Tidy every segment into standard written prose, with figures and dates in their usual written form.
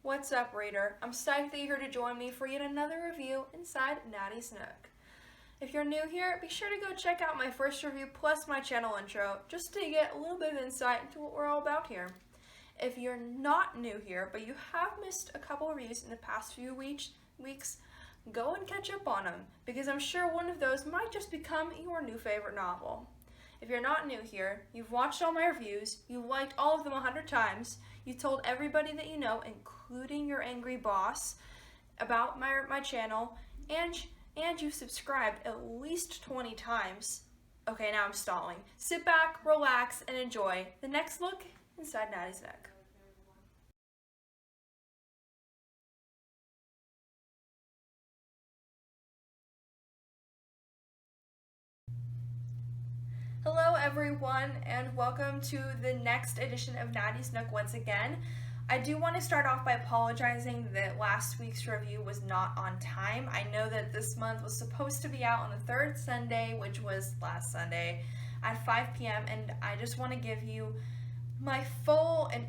What's up, reader? I'm stoked that you're here to join me for yet another review inside Natty's Nook. If you're new here, be sure to go check out my first review plus my channel intro just to get a little bit of insight into what we're all about here. If you're not new here, but you have missed a couple of reviews in the past few weeks, go and catch up on them, because I'm sure one of those might just become your new favorite novel. If you're not new here, you've watched all my reviews, you've liked all of them 100 times, you told everybody that you know, including your angry boss, about my channel, and you've subscribed at least 20 times. Okay, now I'm stalling. Sit back, relax, and enjoy the next look inside Natty's Nook. Hello everyone, and welcome to the next edition of Natty's Nook once again. I do want to start off by apologizing that last week's review was not on time. I know that this month was supposed to be out on the third Sunday, which was last Sunday at 5 p.m. and I just want to give you my full and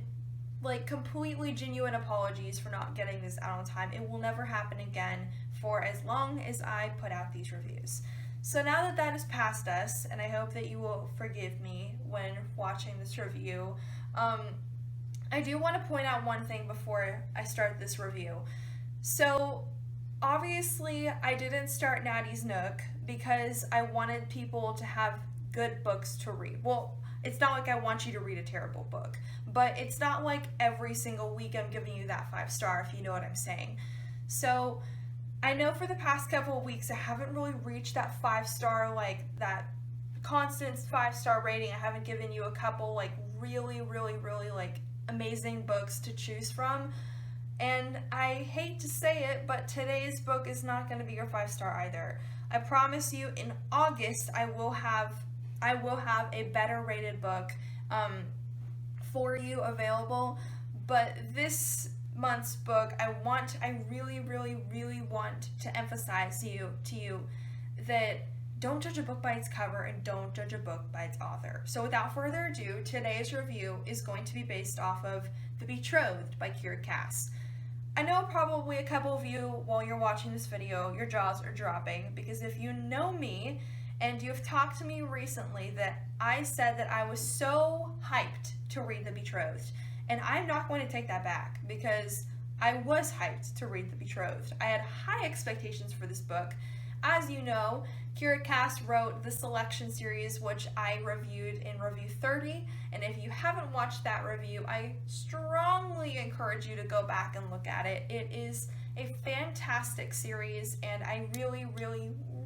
completely genuine apologies for not getting this out on time. It will never happen again for as long as I put out these reviews. So now that that is past us, and I hope that you will forgive me when watching this review, I do want to point out one thing before I start this review. So obviously I didn't start Natty's Nook because I wanted people to have good books to read. Well, it's not like I want you to read a terrible book, but it's not like every single week I'm giving you that 5-star, if you know what I'm saying. So I know for the past couple of weeks I haven't really reached that 5-star, that constant 5-star rating. I haven't given you a couple really amazing books to choose from. And I hate to say it, but today's book is not going to be your 5-star either. I promise you in August I will have a better rated book for you available, but this month's book, I really want to emphasize to you that don't judge a book by its cover and don't judge a book by its author. So without further ado, today's review is going to be based off of The Betrothed by Kira Cass. I know probably a couple of you, while you're watching this video, your jaws are dropping, because if you know me and you've talked to me recently, that I said that I was so hyped to read The Betrothed. And I'm not going to take that back, because I was hyped to read The Betrothed. I had high expectations for this book. As you know, Kira Cass wrote the Selection series, which I reviewed in review 30, and if you haven't watched that review, I strongly encourage you to go back and look at it. It is a fantastic series, and I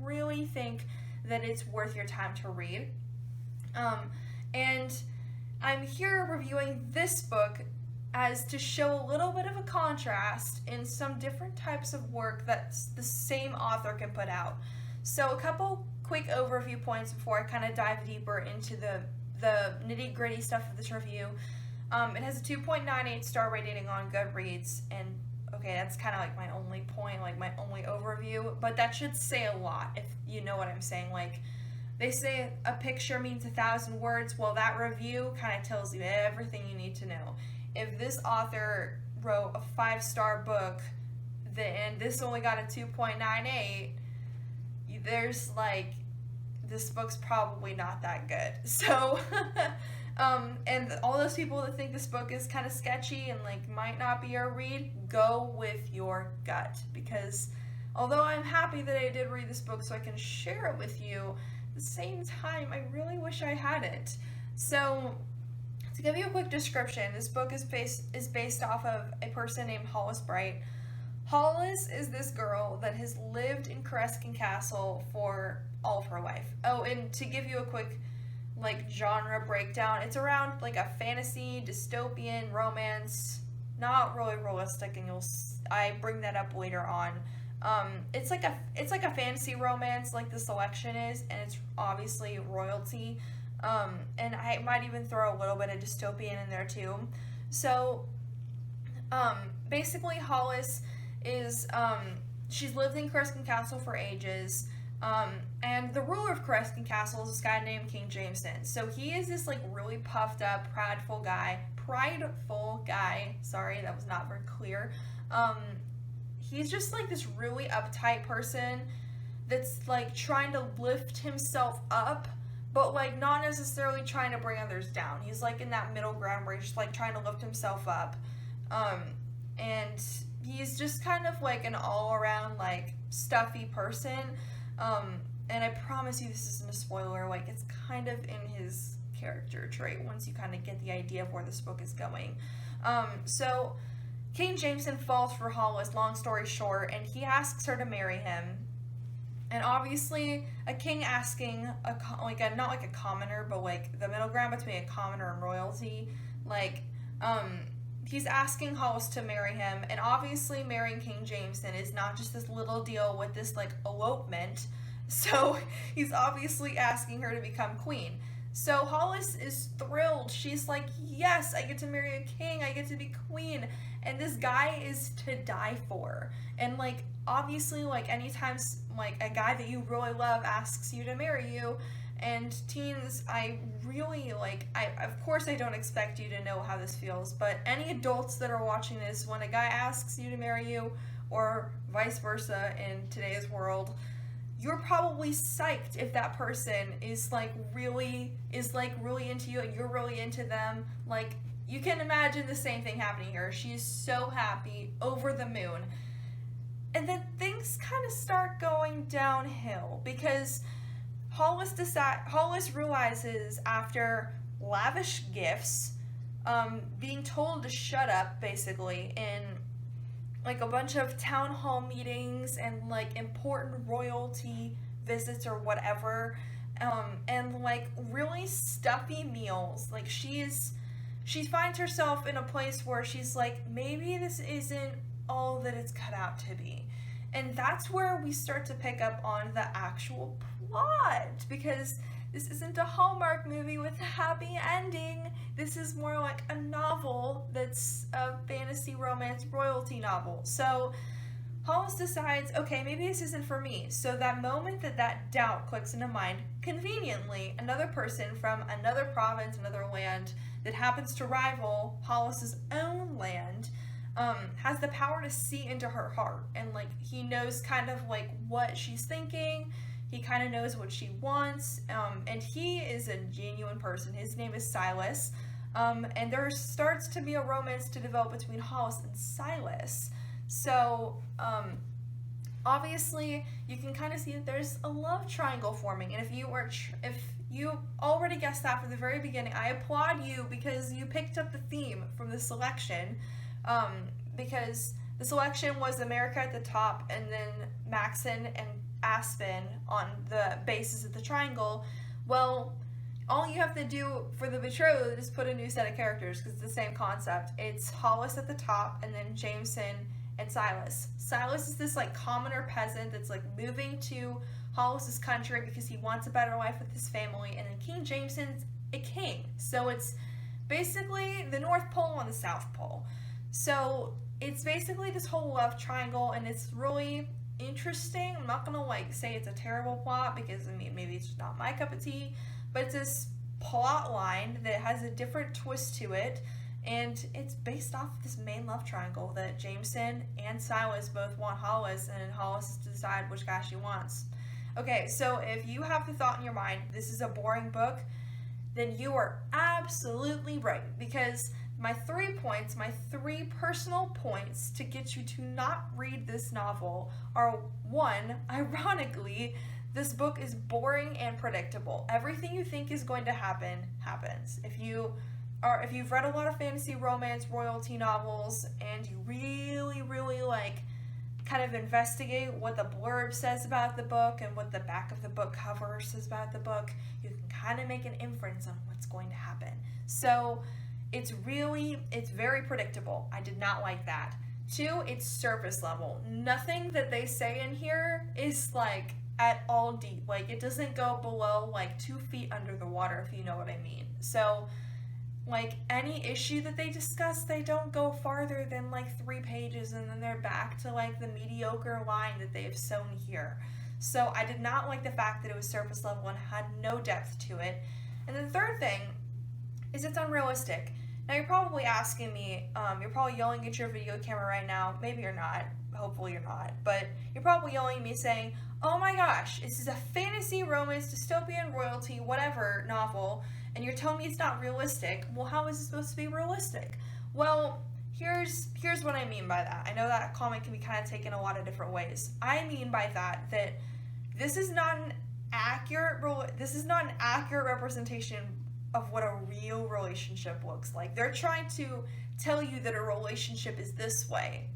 really think that it's worth your time to read. And I'm here reviewing this book as to show a little bit of a contrast in some different types of work that the same author can put out. So a couple quick overview points before I kind of dive deeper into the nitty-gritty stuff of this review. It has a 2.98 star rating on Goodreads, and okay, that's kind of my only point, my only overview, but that should say a lot if you know what I'm saying. They say a picture means 1,000 words. Well, that review kind of tells you everything you need to know. If this author wrote a 5-star book and this only got a 2.98, there's this book's probably not that good. So, and all those people that think this book is kind of sketchy and might not be your read, go with your gut, because although I'm happy that I did read this book so I can share it with you, at the same time, I really wish I hadn't. So, to give you a quick description, this book is based off of a person named Hollis Bright. Hollis is this girl that has lived in Crescent Castle for all of her life. Oh, and to give you a quick genre breakdown, it's around a fantasy, dystopian, romance, not really realistic, and I bring that up later on. It's like a fantasy romance, like The Selection is, and it's obviously royalty. And I might even throw a little bit of dystopian in there too. So, basically Hollis is, she's lived in Crescent Castle for ages, and the ruler of Crescent Castle is this guy named King Jameson. So he is this really puffed up, prideful guy, prideful guy. Sorry, that was not very clear. He's just like this really uptight person that's like trying to lift himself up, but like not necessarily trying to bring others down. He's like in that middle ground where he's just like trying to lift himself up. And he's just kind of like an all around like stuffy person. And I promise you this isn't a spoiler, like it's kind of in his character trait once you kind of get the idea of where this book is going. So King Jameson falls for Hollis, long story short, and he asks her to marry him. And obviously, a king asking not like a commoner, but like the middle ground between a commoner and royalty, like he's asking Hollis to marry him, and obviously marrying King Jameson is not just this little deal with this like elopement. So he's obviously asking her to become queen. So Hollis is thrilled. She's like, yes, I get to marry a king. I get to be queen. And this guy is to die for. And like, obviously, like anytime like a guy that you really love asks you to marry you, and teens, I really like, of course I don't expect you to know how this feels, but any adults that are watching this, when a guy asks you to marry you, or vice versa in today's world, you're probably psyched if that person is really into you and you're really into them. Like, you can imagine the same thing happening here. She's so happy, over the moon. And then things kind of start going downhill because Hollis realizes after lavish gifts, being told to shut up basically in like a bunch of town hall meetings and like important royalty visits or whatever, and like really stuffy meals. Like she finds herself in a place where she's like, maybe this isn't all that it's cut out to be. And that's where we start to pick up on the actual plot, because this isn't a Hallmark movie with a happy ending. This is more like a novel that's a fantasy romance royalty novel. So Hollis decides, okay, maybe this isn't for me. So that moment that doubt clicks into mind, conveniently, another person from another province, another land that happens to rival Hollis's own land, has the power to see into her heart. And like, he knows kind of like what she's thinking. He kind of knows what she wants, and he is a genuine person. His name is Silas, and there starts to be a romance to develop between Hollis and Silas. So, obviously, you can kind of see that there's a love triangle forming, and if you already guessed that from the very beginning, I applaud you because you picked up the theme from the selection, because the selection was America at the top, and then Maxon and Aspen on the basis of the triangle. Well, all you have to do for the Betrothed is put a new set of characters, because it's the same concept. It's Hollis at the top, and then Jameson and Silas. Silas is this like commoner peasant that's like moving to Hollis's country because he wants a better life with his family, and then King Jameson's a king. So it's basically the North Pole on the South Pole. So it's basically this whole love triangle, and it's really interesting. I'm not gonna like say it's a terrible plot, because I mean, maybe it's just not my cup of tea, but it's this plot line that has a different twist to it, and it's based off this main love triangle that Jameson and Silas both want Hollis, and Hollis has to decide which guy she wants. Okay, so if you have the thought in your mind, this is a boring book, then you are absolutely right, because my 3 points, my 3 personal points to get you to not read this novel are: 1, ironically, this book is boring and predictable. Everything you think is going to happen happens. If you've read a lot of fantasy romance royalty novels and you really, really like kind of investigate what the blurb says about the book and what the back of the book cover says about the book, you can kind of make an inference on what's going to happen. So it's very predictable. I did not like that. 2, it's surface level. Nothing that they say in here is like at all deep. Like, it doesn't go below like 2 feet under the water, if you know what I mean. So like, any issue that they discuss, they don't go farther than like 3 pages, and then they're back to like the mediocre line that they've sewn here. So I did not like the fact that it was surface level and had no depth to it. And then the third thing is it's unrealistic. Now you're probably asking me, you're probably yelling at your video camera right now. Maybe you're not. Hopefully you're not. But you're probably yelling at me saying, oh my gosh, this is a fantasy, romance, dystopian, royalty, whatever novel, and you're telling me it's not realistic. Well, how is it supposed to be realistic? Well, here's what I mean by that. I know that comment can be kind of taken a lot of different ways. I mean by that this is not an accurate representation of what a real relationship looks like. They're trying to tell you that a relationship is this way,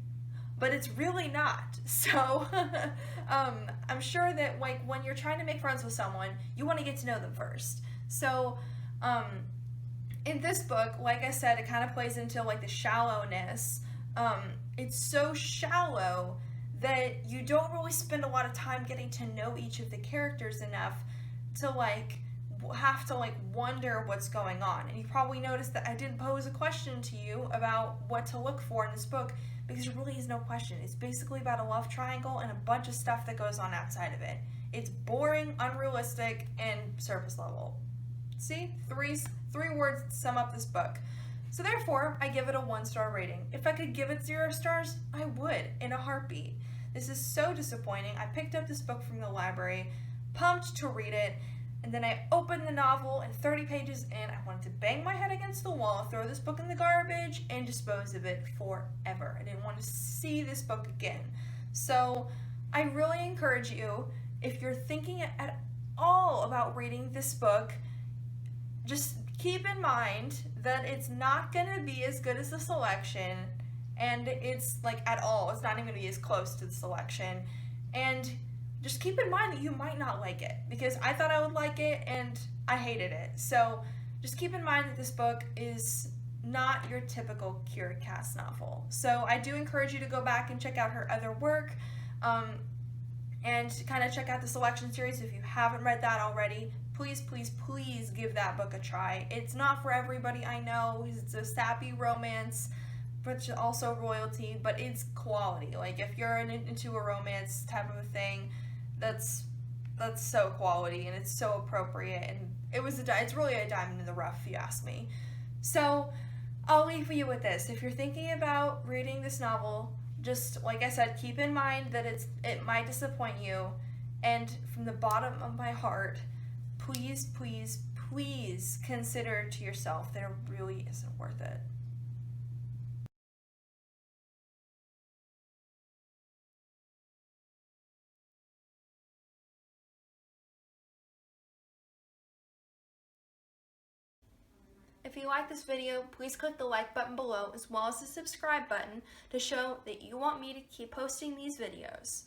but it's really not. So I'm sure that like when you're trying to make friends with someone, you want to get to know them first. So in this book, like I said, it kind of plays into like the shallowness. It's so shallow that you don't really spend a lot of time getting to know each of the characters enough to like have to like wonder what's going on. And you probably noticed that I didn't pose a question to you about what to look for in this book, because there really is no question. It's basically about a love triangle and a bunch of stuff that goes on outside of it. It's boring, unrealistic, and surface level. See? Three words that sum up this book. So therefore, I give it a 1-star rating. If I could give it 0 stars, I would, in a heartbeat. This is so disappointing. I picked up this book from the library, pumped to read it, and then I opened the novel, and 30 pages in, I wanted to bang my head against the wall, throw this book in the garbage, and dispose of it forever. I didn't want to see this book again. So I really encourage you, if you're thinking at all about reading this book, just keep in mind that it's not going to be as good as the selection, and it's like at all, it's not even going to be as close to the selection. And just keep in mind that you might not like it, because I thought I would like it and I hated it. So just keep in mind that this book is not your typical Kira Cass novel. So I do encourage you to go back and check out her other work, and kind of check out the Selection series if you haven't read that already. Please, please, please give that book a try. It's not for everybody, I know. It's a sappy romance, but also royalty, but it's quality. Like if you're into a romance type of a thing, that's so quality, and it's so appropriate, and it's really a diamond in the rough if you ask me. So I'll leave you with this. If you're thinking about reading this novel, just like I said, keep in mind that it might disappoint you, and from the bottom of my heart, please, please, please consider to yourself that it really isn't worth it. If you like this video, please click the like button below as well as the subscribe button to show that you want me to keep posting these videos.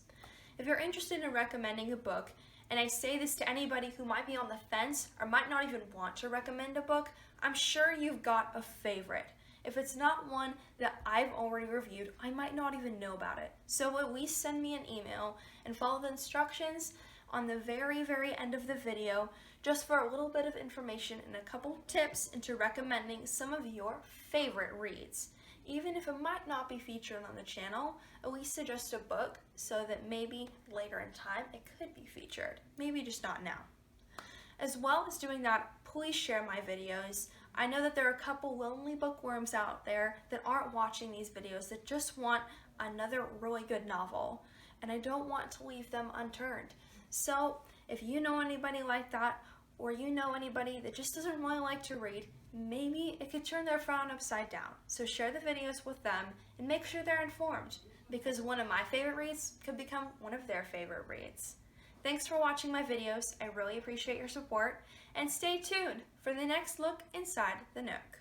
If you're interested in recommending a book, and I say this to anybody who might be on the fence or might not even want to recommend a book, I'm sure you've got a favorite. If it's not one that I've already reviewed, I might not even know about it. So at least send me an email and follow the instructions on the very, very end of the video, just for a little bit of information and a couple tips into recommending some of your favorite reads. Even if it might not be featured on the channel, at least suggest a book so that maybe later in time it could be featured. Maybe just not now. As well as doing that, please share my videos. I know that there are a couple lonely bookworms out there that aren't watching these videos, that just want another really good novel, and I don't want to leave them unturned. So if you know anybody like that, or you know anybody that just doesn't really like to read, maybe it could turn their frown upside down. So share the videos with them and make sure they're informed, because one of my favorite reads could become one of their favorite reads. Thanks for watching my videos. I really appreciate your support, and stay tuned for the next look inside the Nook.